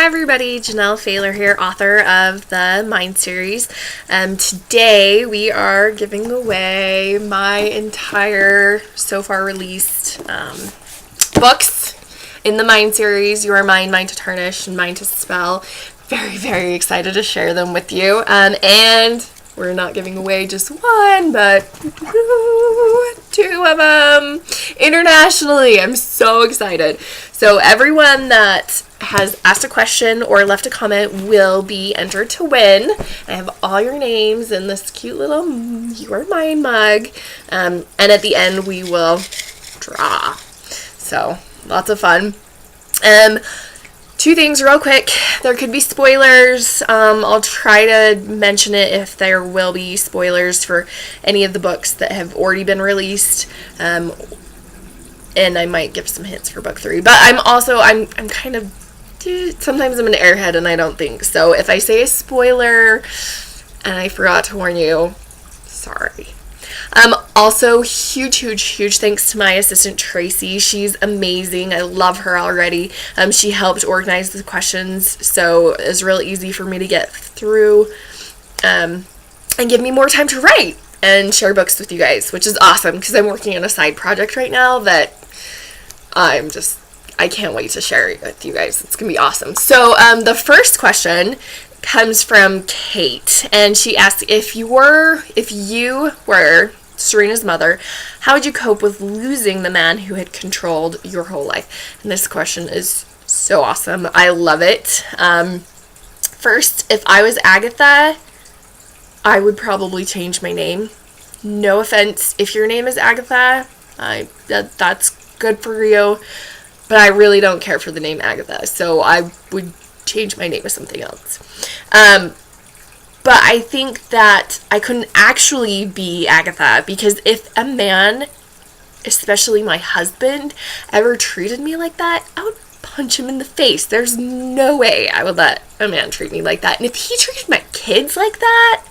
Hi everybody, Janeal Falor here, author of the Mind series. Today we are giving away my entire so far released books in the Mind series. You Are Mine, Mine to Tarnish, and Mine to Spell. Very, very excited to share them with you. And we're not giving away just one, but two of them internationally. I'm so excited. So everyone that has asked a question or left a comment will be entered to win. I have all your names in this cute little You Are Mine mug. And at the end we will draw. So lots of fun. Two things real quick. There could be spoilers. I'll try to mention it if there will be spoilers for any of the books that have already been released. And I might give some hints for book 3. But I'm kind of, sometimes I'm an airhead and I don't think. So if I say a spoiler and I forgot to warn you, sorry. Also, huge thanks to my assistant Tracy. She's amazing. I love her already. She helped organize the questions, so it was real easy for me to get through and give me more time to write and share books with you guys, which is awesome because I'm working on a side project right now that I can't wait to share it with you guys. It's going to be awesome. So the first question comes from Kate, and she asks, if you were Serena's mother, how would you cope with losing the man who had controlled your whole life? And this question is so awesome. I love it. First, if I was Agatha, I would probably change my name. No offense if your name is Agatha. That's good for you, but I really don't care for the name Agatha, so I would change my name to something else. But I think that I couldn't actually be Agatha, because if a man, especially my husband, ever treated me like that, I would punch him in the face. There's no way I would let a man treat me like that. And if he treated my kids like that,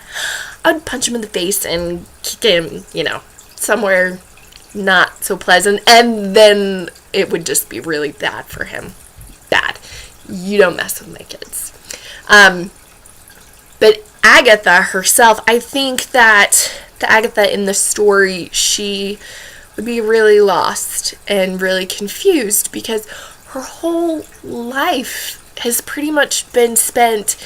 I'd punch him in the face and kick him, somewhere not so pleasant. And then it would just be really bad for him. Bad. You don't mess with my kids. But Agatha herself, I think that the Agatha in the story, she would be really lost and really confused because her whole life has pretty much been spent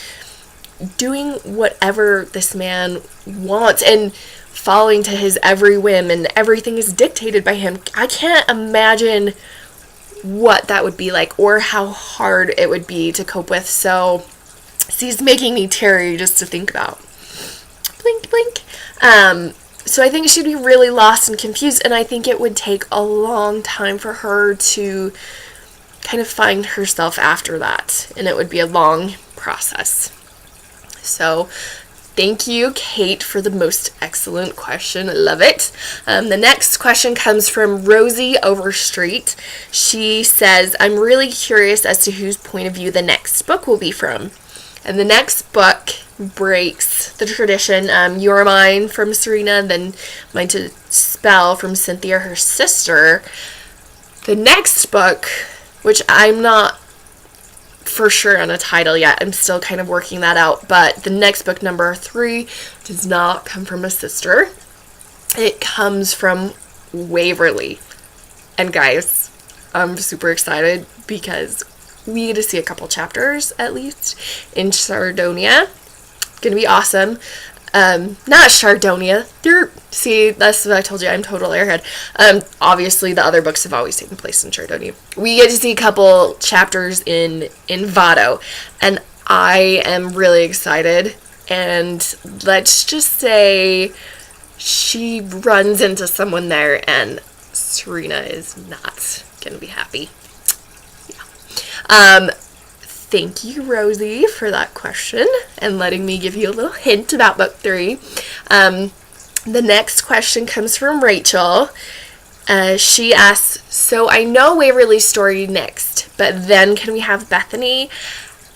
doing whatever this man wants and following to his every whim, and everything is dictated by him. I can't imagine what that would be like or how hard it would be to cope with. So she's making me teary just to think about. Blink, blink. So I think she'd be really lost and confused, and I think it would take a long time for her to kind of find herself after that, and it would be a long process. So thank you, Kate, for the most excellent question. I love it. The next question comes from Rosie Overstreet. She says, I'm really curious as to whose point of view the next book will be from. And the next book breaks the tradition. You Are Mine from Serena, then Mine to Spell from Cynthia, her sister. The next book, which I'm not for sure on a title yet, I'm still kind of working that out, but the next book, number 3, does not come from a sister. It comes from Waverly. And guys, I'm super excited because we get to see a couple chapters at least in Sardonia. Gonna be awesome. Not Sardonia. See, that's what I told you. I'm total airhead. Obviously, the other books have always taken place in Sardonia. We get to see a couple chapters in Vado, and I am really excited. And let's just say she runs into someone there, and Serena is not gonna be happy. Thank you, Rosie, for that question and letting me give you a little hint about book 3. The next question comes from Rachel. She asks, so I know Waverly's story next, but then can we have Bethany?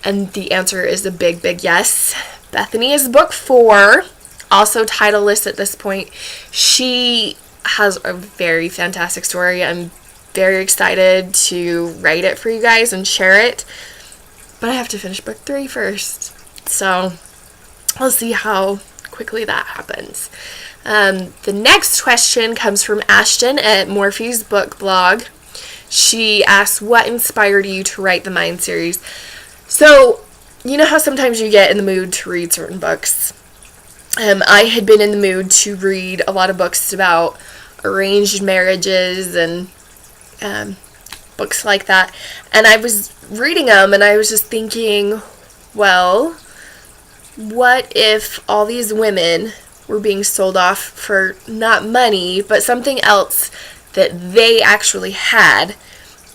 And the answer is a big yes. Bethany is book 4, also titleless at this point. She has a very fantastic story. I'm very excited to write it for you guys and share it. but I have to finish book 3 first. So we'll see how quickly that happens. The next question comes from Ashton at Morphe's book blog. She asks, what inspired you to write the Mind series? So, you know how sometimes you get in the mood to read certain books? I had been in the mood to read a lot of books about arranged marriages and books like that. And I was reading them and I was just thinking, well, what if all these women were being sold off for not money, but something else that they actually had,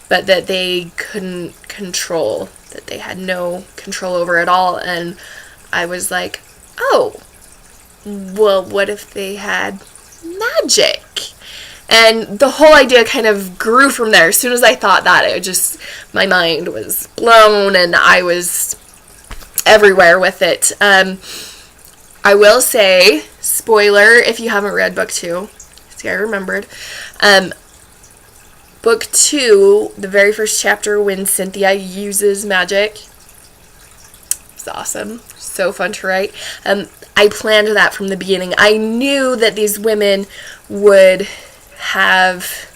but that they couldn't control, that they had no control over at all? And I was like, oh, well, what if they had magic? And the whole idea kind of grew from there. As soon as I thought that, my mind was blown and I was everywhere with it. I will say, spoiler, if you haven't read book 2, see, I remembered. Book 2, the very first chapter, when Cynthia uses magic, it's awesome. So fun to write. I planned that from the beginning. I knew that these women would have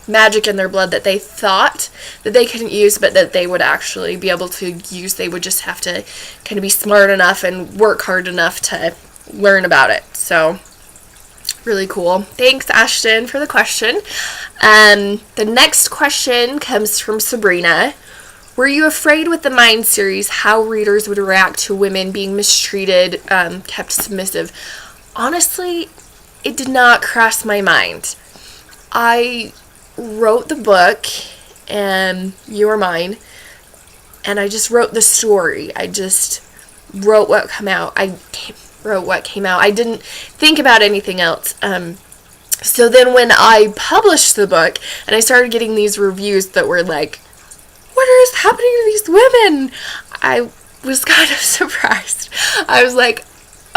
magic in their blood that they thought that they couldn't use, but that they would actually be able to use. They would just have to kind of be smart enough and work hard enough to learn about it. So, really cool. Thanks, Ashton, for the question. The next question comes from Serena. Were you afraid with the Mind series how readers would react to women being mistreated, kept submissive? Honestly, it did not cross my mind. I wrote the book, You Are Mine, and I just wrote the story. I just wrote what came out. I didn't think about anything else. So then when I published the book, and I started getting these reviews that were like, what is happening to these women? I was kind of surprised. I was like,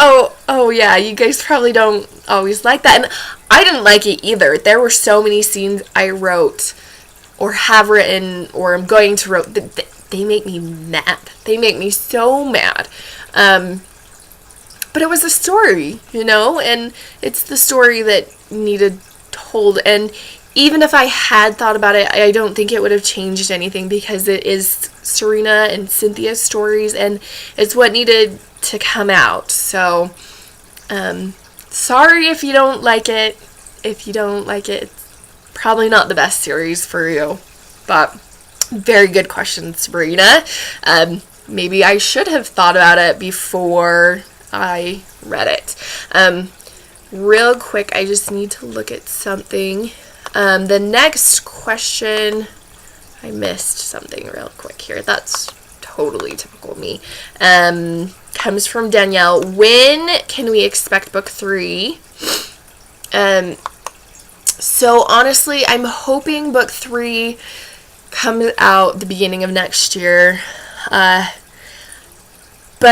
oh yeah, you guys probably don't always like that. And I didn't like it either. There were so many scenes I wrote or have written or I'm going to write. They make me mad. They make me so mad. But it was a story, and it's the story that needed told. And even if I had thought about it, I don't think it would have changed anything because it is Serena and Cynthia's stories and it's what needed to come out. So, sorry if you don't like it. If you don't like it, it's probably not the best series for you. But very good question, Serena. Maybe I should have thought about it before I read it. Real quick, I just need to look at something. The next question, I missed something real quick here. That's totally typical of me. Comes from Janeal. When can we expect book 3? So honestly, I'm hoping book 3 comes out the beginning of next year. But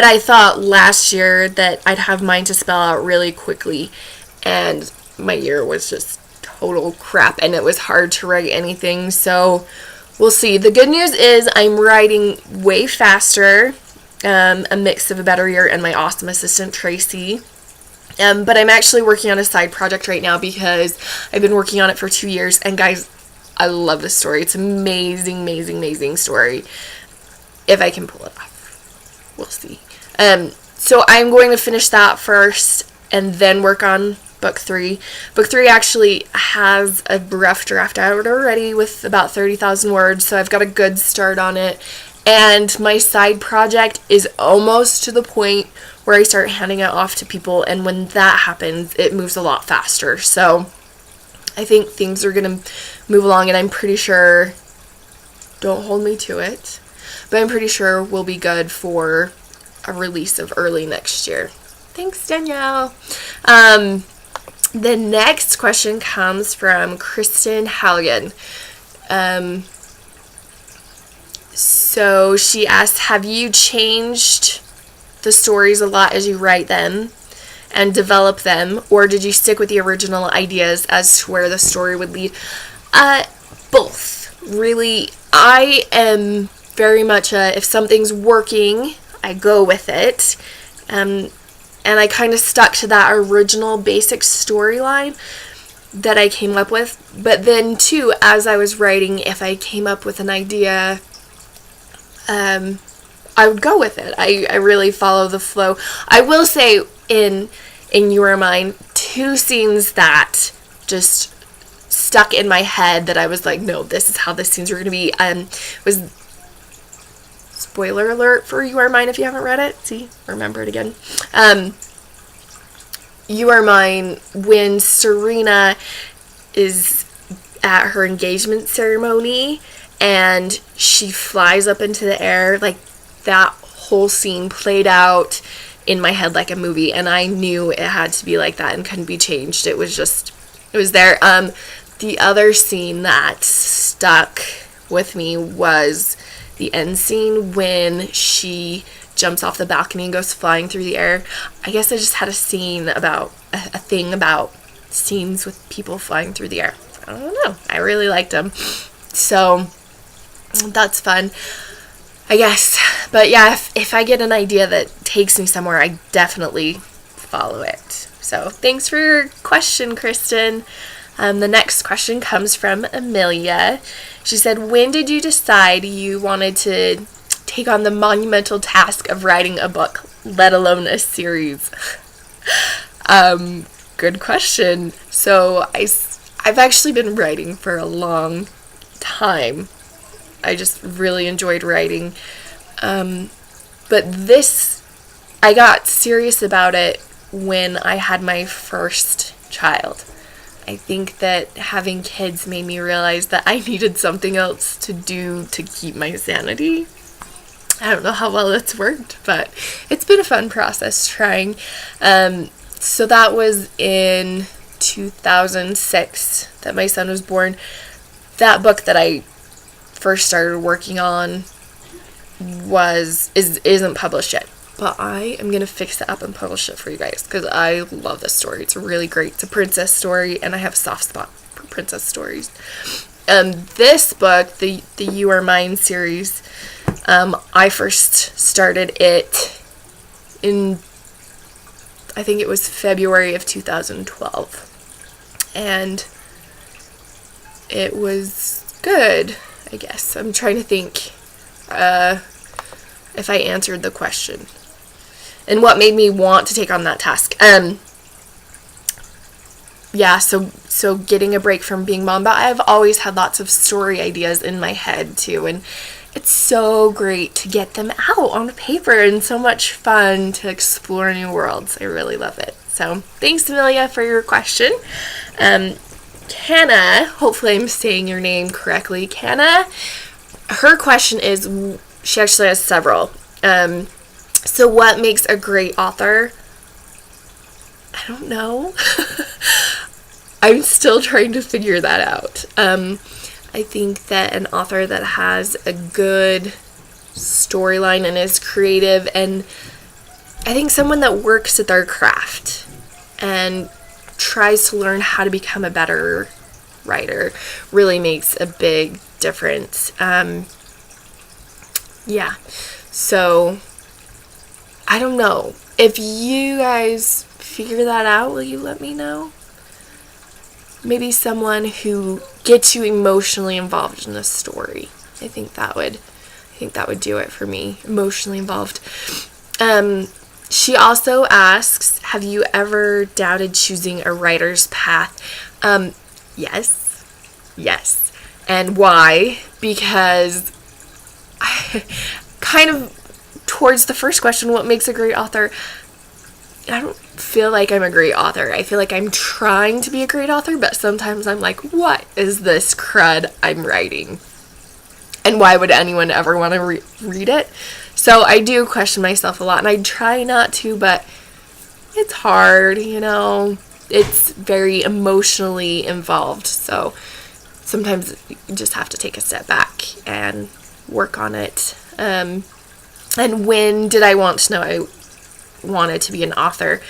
I thought last year that I'd have mine to spell out really quickly, and my year was just total crap, and it was hard to write anything, so we'll see. The good news is I'm writing way faster, a mix of a better year and my awesome assistant, Tracy. But I'm actually working on a side project right now because I've been working on it for 2 years, and guys, I love this story. It's an amazing, amazing, amazing story. If I can pull it off. We'll see. So I'm going to finish that first and then work on book 3. Book 3 actually has a rough draft out already with about 30,000 words, so I've got a good start on it. And my side project is almost to the point where I start handing it off to people, and when that happens, it moves a lot faster. So I think things are going to move along, and I'm pretty sure, don't hold me to it, but I'm pretty sure we'll be good for a release of early next year. Thanks, Janeal. The next question comes from Kristen Halligan. So she asks, have you changed the stories a lot as you write them and develop them, or did you stick with the original ideas as to where the story would lead? Both. Really, I am very much if something's working, I go with it. And I kind of stuck to that original basic storyline that I came up with. But then too, as I was writing, if I came up with an idea, I would go with it. I really follow the flow. I will say in You Are Mine, 2 scenes that just stuck in my head that I was like, no, this is how the scenes were going to be, was, spoiler alert for You Are Mine if you haven't read it. See, remember it again. You Are Mine, when Serena is at her engagement ceremony and she flies up into the air, like, that whole scene played out in my head like a movie, and I knew it had to be like that and couldn't be changed. It was there. The other scene that stuck with me was the end scene when she jumps off the balcony and goes flying through the air. I guess I just had a thing about scenes with people flying through the air. I don't know. I really liked them. So that's fun, I guess. But yeah, if I get an idea that takes me somewhere, I definitely follow it. So thanks for your question, Kristen. The next question comes from Amelia. She said, when did you decide you wanted to take on the monumental task of writing a book, let alone a series? Good question. So I've actually been writing for a long time. I just really enjoyed writing. But I got serious about it when I had my first child. I think that having kids made me realize that I needed something else to do to keep my sanity. I don't know how well it's worked, but it's been a fun process trying. So that was in 2006 that my son was born. That book that I first started working on isn't published yet, but I am gonna fix it up and publish it for you guys because I love this story. It's really great. It's a princess story, and I have a soft spot for princess stories. This book, the You Are Mine series, I first started it in, I think it was February of 2012, and it was good, I guess. I'm trying to think if I answered the question and what made me want to take on that task. Yeah, so getting a break from being mom, but I've always had lots of story ideas in my head too, and it's so great to get them out on paper and so much fun to explore new worlds. I really love it. So thanks, Amelia, for your question. Canna, hopefully I'm saying your name correctly. Canna, her question is, she actually has several. So what makes a great author? I don't know. I'm still trying to figure that out. I think that an author that has a good storyline and is creative, and I think someone that works at their craft and tries to learn how to become a better writer really makes a big difference. Yeah, so I don't know. If you guys figure that out, will you let me know? Maybe someone who gets you emotionally involved in a story. I think that would do it for me. Emotionally involved. She also asks, have you ever doubted choosing a writer's path? Yes. And why? Because kind of towards the first question, what makes a great author? I don't feel like I'm a great author. I feel like I'm trying to be a great author, but sometimes I'm like, what is this crud I'm writing? And why would anyone ever want to read it? So I do question myself a lot, and I try not to, but it's hard, you know. It's very emotionally involved, so sometimes you just have to take a step back and work on it. And when did I want to know I wanted to be an author?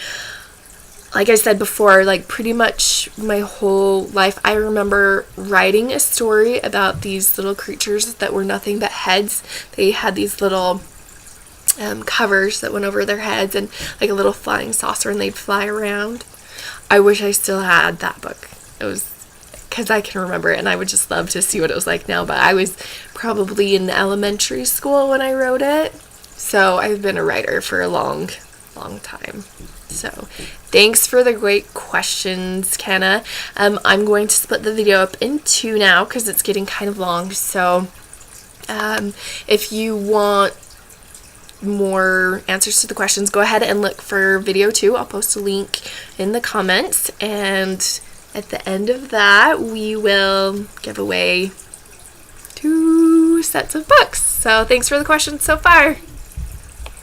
like I said before, like pretty much my whole life, I remember writing a story about these little creatures that were nothing but heads. They had these little covers that went over their heads and like a little flying saucer, and they'd fly around. I wish I still had that book. It was because I can remember it, and I would just love to see what it was like now. But I was probably in elementary school when I wrote it, so I've been a writer for a long time. So thanks for the great questions, Kenna. I'm going to split the video up in two now because it's getting kind of long. So if you want more answers to the questions, go ahead and look for video 2. I'll post a link in the comments, and at the end of that we will give away 2 sets of books. So thanks for the questions so far.